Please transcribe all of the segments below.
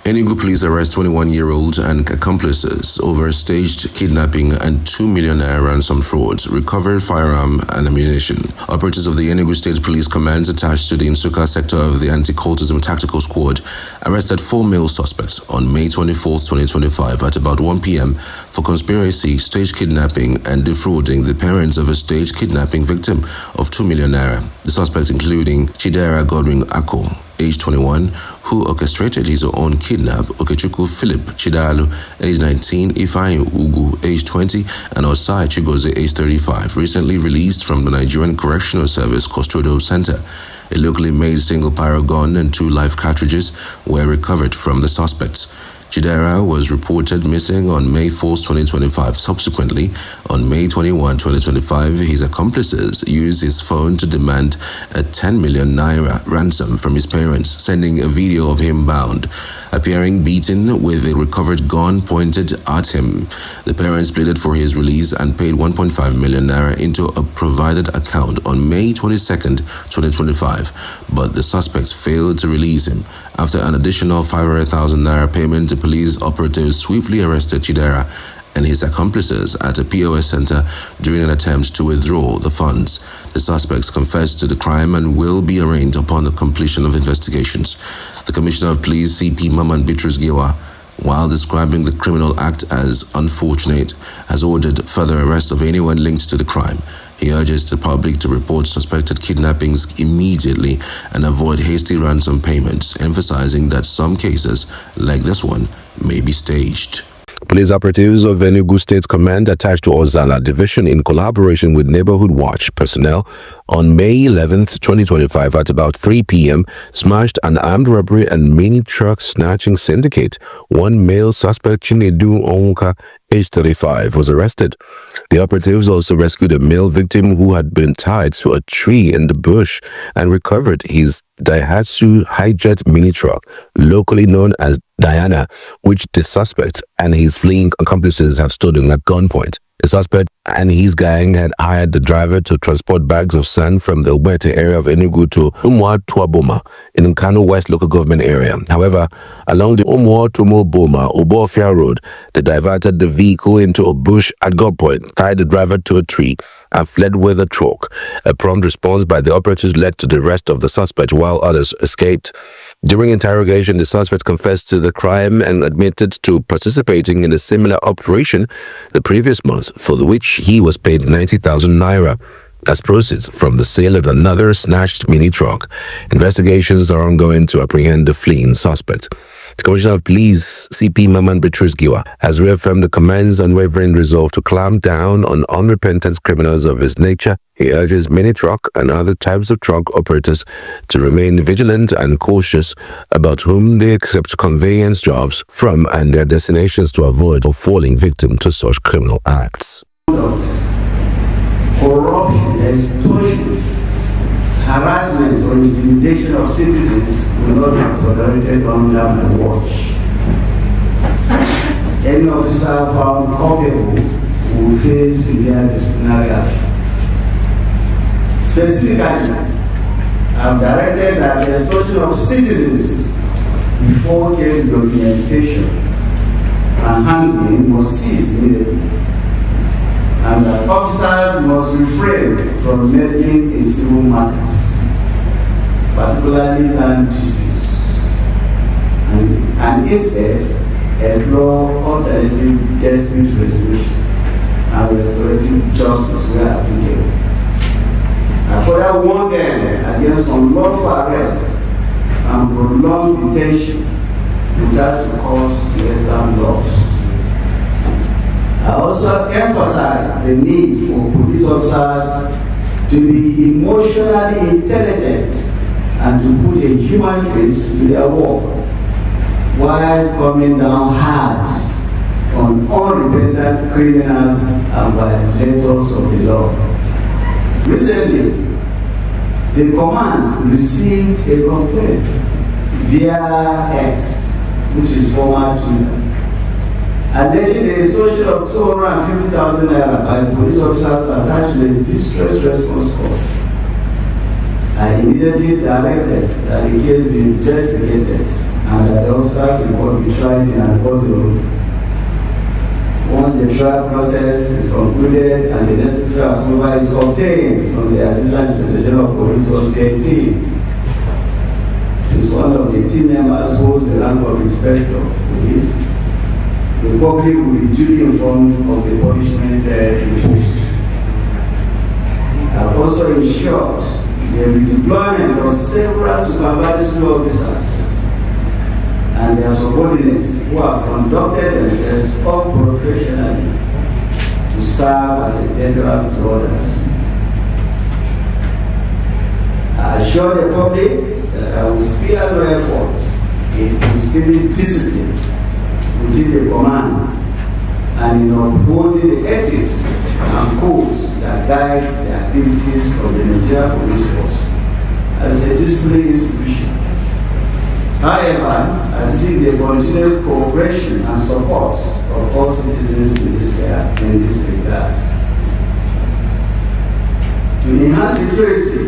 Enugu police arrest 21-year-old and accomplices over staged kidnapping and 2 million naira ransom frauds, recovered firearm and ammunition. Operatives of the Enugu State Police Command attached to the Nsukka sector of the Anti-Cultism Tactical Squad arrested 4 male suspects on May 24, 2025 at about 1 p.m. for conspiracy, staged kidnapping and defrauding the parents of a staged kidnapping victim of 2 million naira. The suspects including Chidera Godwin Ako, age 21, who orchestrated his own kidnap, Okechukwu Philip Chidalu, age 19, Ifeanyi Ugu, age 20, and Osai Chigoze, age 35, recently released from the Nigerian Correctional Service Custodial Center. A locally made single-barrel gun and 2 live cartridges were recovered from the suspects. Chidera was reported missing on May 4, 2025. Subsequently, on May 21, 2025, his accomplices used his phone to demand a 10 million naira ransom from his parents, sending a video of him bound, appearing beaten with a recovered gun pointed at him. The parents pleaded for his release and paid 1.5 million naira into a provided account on May 22, 2025, but the suspects failed to release him. After an additional 500,000 naira payment, the police operatives swiftly arrested Chidera and his accomplices at a POS center during an attempt to withdraw the funds. The suspects confessed to the crime and will be arraigned upon the completion of investigations. The Commissioner of Police, CP Maman Bitrus Giwa, while describing the criminal act as unfortunate, has ordered further arrest of anyone linked to the crime. He urges the public to report suspected kidnappings immediately and avoid hasty ransom payments, emphasizing that some cases, like this one, may be staged. Police operatives of Enugu State Command attached to Ozala Division in collaboration with Neighborhood Watch personnel on May 11, 2025 at about 3 p.m. smashed an armed robbery and mini truck snatching syndicate. One male suspect, Chinedu Onwuka, age 35, was arrested. The operatives also rescued a male victim who had been tied to a tree in the bush and recovered his Daihatsu hijet mini truck, locally known as Diana, which the suspect and his fleeing accomplices have stolen at gunpoint. The suspect and his gang had hired the driver to transport bags of sand from the Ubete area of Enugu to Umuatuaboma in Kano West local government area. However, along the Umuatuaboma Obofia Road, they diverted the vehicle into a bush at gunpoint, tied the driver to a tree, and fled with a truck. A prompt response by the operatives led to the arrest of the suspect, while others escaped. During interrogation, the suspect confessed to the crime and admitted to participating in a similar operation the previous month, for which he was paid 90,000 naira as proceeds from the sale of another snatched mini truck. Investigations are ongoing to apprehend the fleeing suspect. The Commissioner of Police, CP Maman Bitrus Giwa, has reaffirmed the command's unwavering resolve to clamp down on unrepentant criminals of his nature. He urges mini truck and other types of truck operators to remain vigilant and cautious about whom they accept conveyance jobs from and their destinations to avoid falling victim to such criminal acts. Corruption, extortion, harassment or intimidation of citizens will not be tolerated under my watch. Any officer found culpable will face severe disciplinary action. Specifically, I have directed that the extortion of citizens before case documentation and handling must cease immediately, and that officers must refrain from meddling in civil matters, particularly land disputes, and instead explore alternative dispute resolution and restorative justice where applicable. I further warn them against unlawful arrest and prolonged detention without recourse to Western laws. I also emphasize the need for police officers to be emotionally intelligent and to put a human face to their work while coming down hard on unrepentant criminals and violators of the law. Recently, the command received a complaint via X, which is former Twitter, alleging the extortion of 250,000 naira by police officers attached to the distress response call. I immediately directed that the case be investigated and that the officers involved be tried in an courtroom. Once the trial process is concluded and the necessary approval is obtained from the Assistant Inspector General of Police on 13, since one of the team members holds the rank of Inspector of Police, the public will be duly informed of the punishment imposed. I have also ensured the redeployment of several supervisory officers and their subordinates who have conducted themselves unprofessionally to serve as a deterrent to others. I assure the public that I will spare no efforts in instilling discipline within the command and in upholding the ethics and codes that guide the activities of the Nigerian Police Force as a disciplinary institution. However, I seek the continued cooperation and support of all citizens in this regard. To enhance security,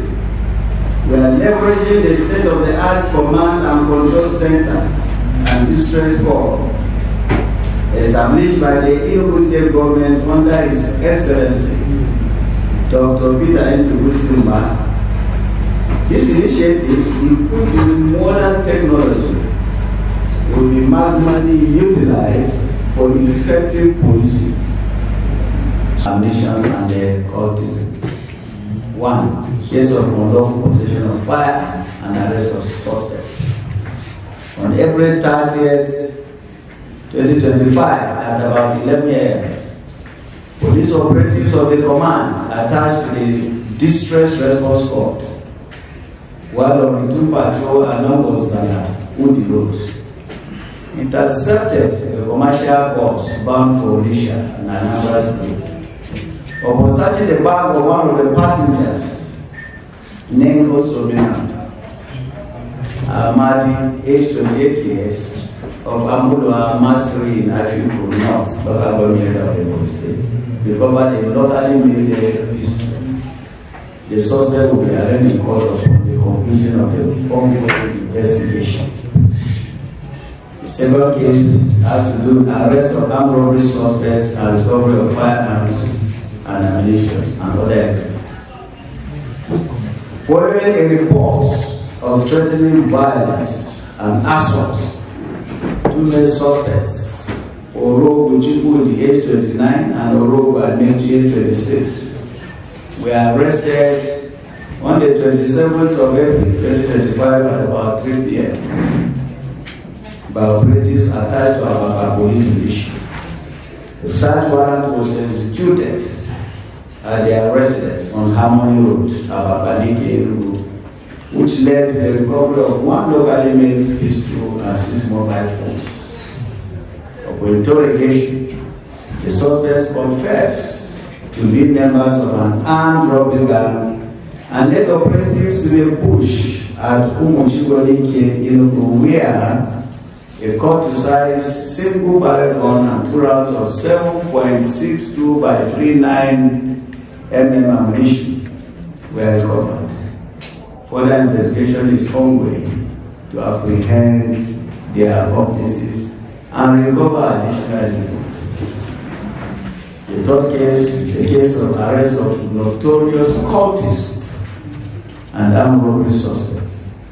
we are leveraging the state-of-the-art command and control center and distress call established by the Enugu State Government under His Excellency Dr. Enugu State. These initiatives, including modern technology, will be maximally utilized for effective policing, missions, and cultism. 1. Case of unlawful possession of fire and arrest of suspects. On April 30th, 2025, at about 11 a.m., police operatives of the command attached to the distress response squad while on routine patrol along Ozana, Udi Road, intercepted a commercial bus bound for Odisha and Anambra State. Upon searching the bag of one of the passengers, named Osobina Ahmadi, aged 28 years, of Amudu Masri in Afiku North, local government of Enugu State, recovered a locally made pistol. The suspect will be arraigned in court upon the conclusion of the ongoing investigation. The second case has to do with arrest of armed robbery suspects and recovery of firearms and ammunition and other exhibits. Following a report of threatening violence and assault, 2 male suspects, Orogu Chukwu, age 29, and Orogu Anechi, age 26, were arrested on the 27th of April 2025 at about 3 p.m. by operatives attached to our police division. The search warrant was executed at their residence on Harmony Road, Abakaliki, Enugu, which led to the recovery of 1 locally made pistol and 6 mobile phones. Upon interrogation, the suspects confessed to be members of an armed robbery gang and led operatives in a bush at Umuchigolike, Enugu, where a cut-to-size single-barrel gun and 2 rounds of 7.62 by 39 mm ammunition were recovered. Further investigation is ongoing to apprehend their accomplices and recover additional exhibits. The third case is a case of arrest of notorious cultists and armed robbery suspects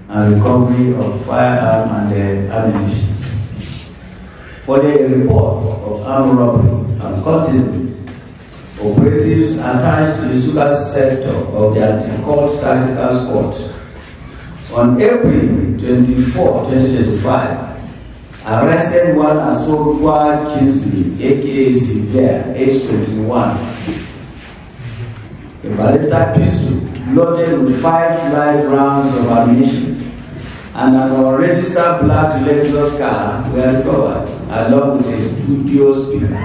and recovery of firearm and ammunition. Following a report of armed robbery and cultism, operatives attached to the sugar sector of the anti-cult tactical squad on April 24, 2025, arrested one Asogwa Kinsley, aka Severe, age 21. A Beretta pistol loaded with 5 live rounds of ammunition and an unregistered black Lexus car were recovered, along with a studio speaker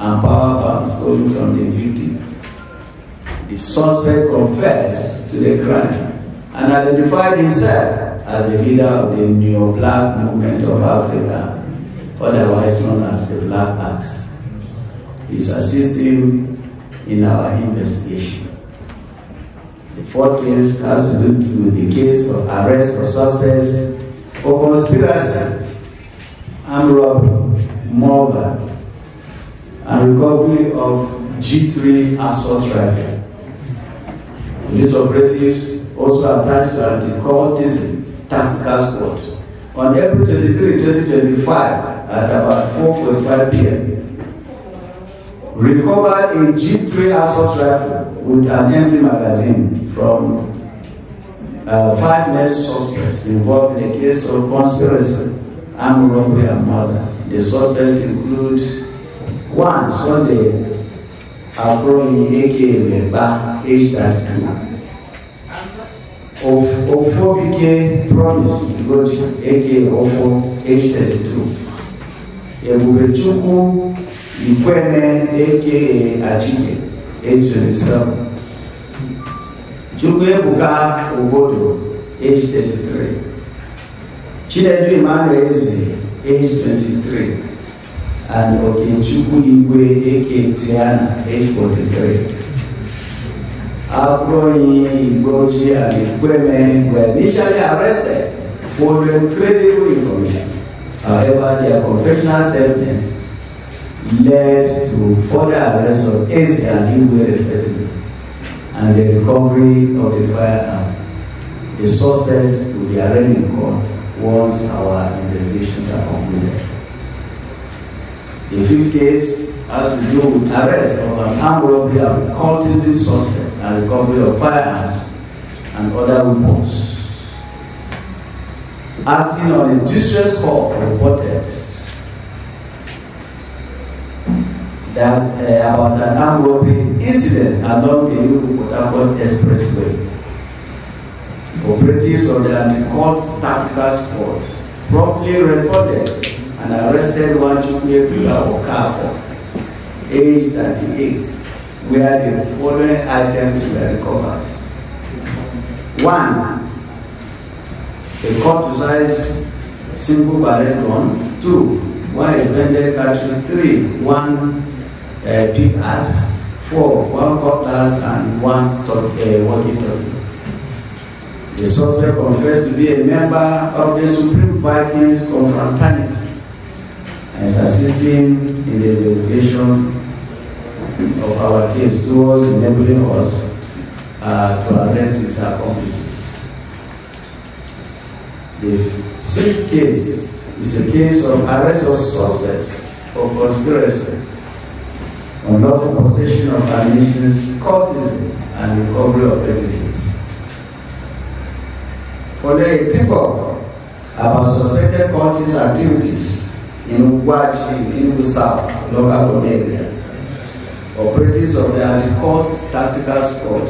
and power bank stolen from the victim. The suspect confessed to the crime and identified himself as the leader of the Neo-Black Movement of Africa, otherwise known as the Black Axe. He's assisting in our investigation. The fourth case has to do with the case of arrest of suspects for conspiracy armed robbery, murder, and recovery of G3 assault rifle. These operatives also attached to anti-cultism tactical squad. On April 23, 2025, at about 4:45 p.m., recovered a G3 assault rifle with an empty magazine from 5 male suspects involved in a case of conspiracy, armed robbery, and murder. The suspects include 1. Sunday Akroyi aka Legba, age 32. Ofobike Promise Goji aka Ofo, age 32. Ebubechukwu Ikweme aka Achike, age 27. Chukwuebuka Obodo, age 33. Chinedu Emmanuel Eze, age 23. And Okechukwu Igwe aka Tiana, age 43. Akroyi, Igboji, and Ikweme were initially arrested for credible information. However, their confessional statements led to further arrest of Eze and Igwe respectively, and the recovery of the firearm. The suspects will be arraigned in court once our investigations are concluded. The fifth case has to do with arrest of an armed robbery and cultism suspect and recovery of firearms and other weapons. Acting on a distress call reported that about an armed robbery incident along the Enugu Expressway. Operatives of the anti-cult tactical squad promptly responded and arrested one Chidera Godwin Ako, age 38, where the following items were recovered. 1. A cut-to-size single barrel gun. 2. 1 expanded cartridge. 3. 1 pickaxe. 4. 1 cutlass and 1 walkie-talkie. The suspect confessed to be a member of the Supreme Vikings confraternity and is assisting in the investigation of our case towards enabling us to arrest his accomplices. The sixth case is a case of arrest of suspects for conspiracy, unlawful possession of ammunition, cultism, and recovery of exhibits. Following a tip-off about suspected cultist activities in Enugu South local area, operatives of the anti-cult tactical squad,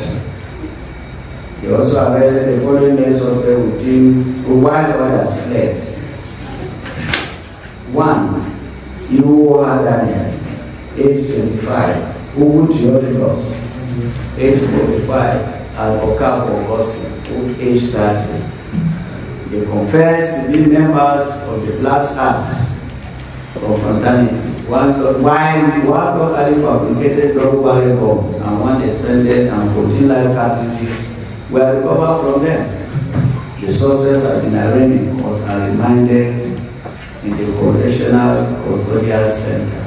they also arrested the following male suspect with him while others fled. 1. Iwo Daniel, age 25. Ugu Theophilus, age 45. And Okafor Augustine, age 30. They confessed to be members of the Blast Acts confraternity. One locally fabricated double barrel bomb and 1 expended and 14 live cartridges were recovered from them. The suspects have been arraigned in court and remanded in the Correctional Custodial Center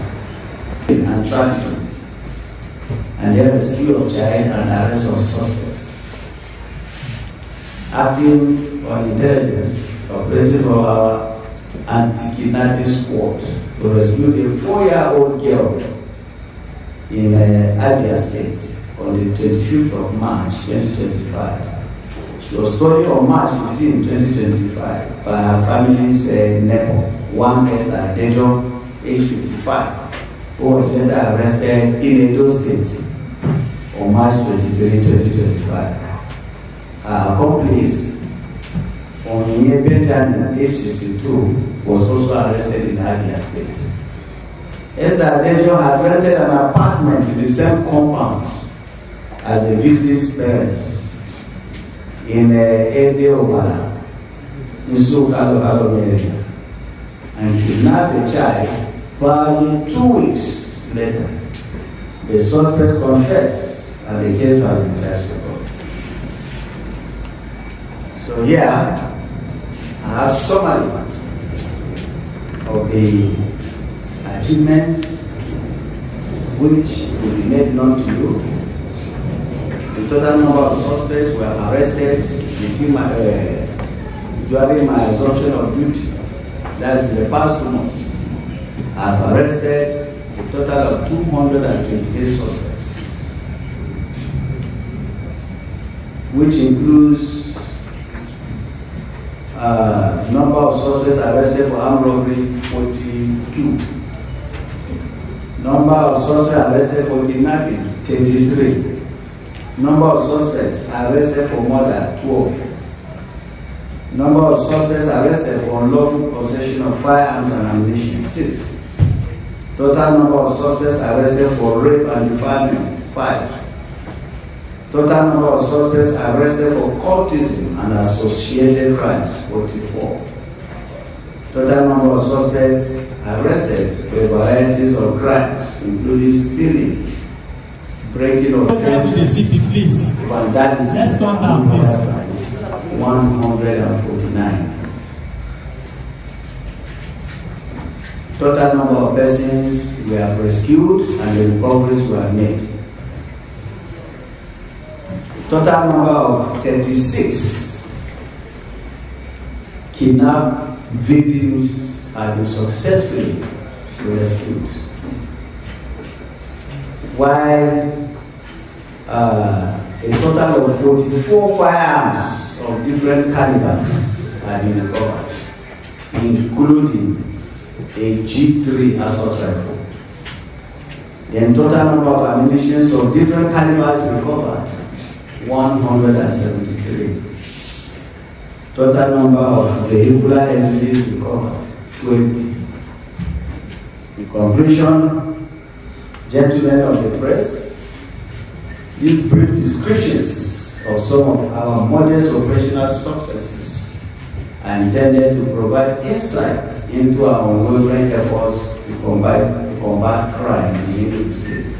and trafficking, and then rescue of child and arrest of suspects. Acting on intelligence, operating for our anti-kidnapping squad to rescue a 4-year-old girl in Abia State on the 25th of March 2025. She was stolen on March 15, 2025 by her family's neighbor, one Esther Dejo, age 55, who was later arrested in Enugu State on March 23, 2025. Her accomplice, Onyinye Benjamin, age 62, was also arrested in Abia State. Esther Dejo had rented an apartment in the same compound as the victim's parents in Ede Obala, in Sukalo area, and kidnapped the child. Probably 2 weeks later, the suspects confessed and the case has been charged to court. So here, I have summary of the achievements which will be made known to you. The total number of suspects were arrested during my assumption of duty. That's the past 2 months. I've arrested a total of 228 suspects, which includes number of suspects arrested for armed robbery 42, number of suspects arrested for kidnapping 33, number of suspects arrested for murder 12, number of suspects arrested for unlawful possession of firearms and ammunition 6, total number of suspects arrested for rape and defilement 5. Total number of suspects arrested for cultism and associated crimes, 44. Total number of suspects arrested for varieties of crimes, including stealing, breaking of fences, vandalism, let's calm down, please. 149. Total number of persons we have rescued and the recoveries were made. Total number of 36 kidnapped victims have been successfully rescued, while a total of 44 firearms of different calibers have been recovered, including a G3 assault rifle. The total number of ammunition of different calibers recovered, 173. Total number of vehicular SUVs recovered, 20. In conclusion, gentlemen of the press, these brief descriptions of some of our modest operational successes are intended to provide insight into our unwavering efforts to combat crime in Enugu State.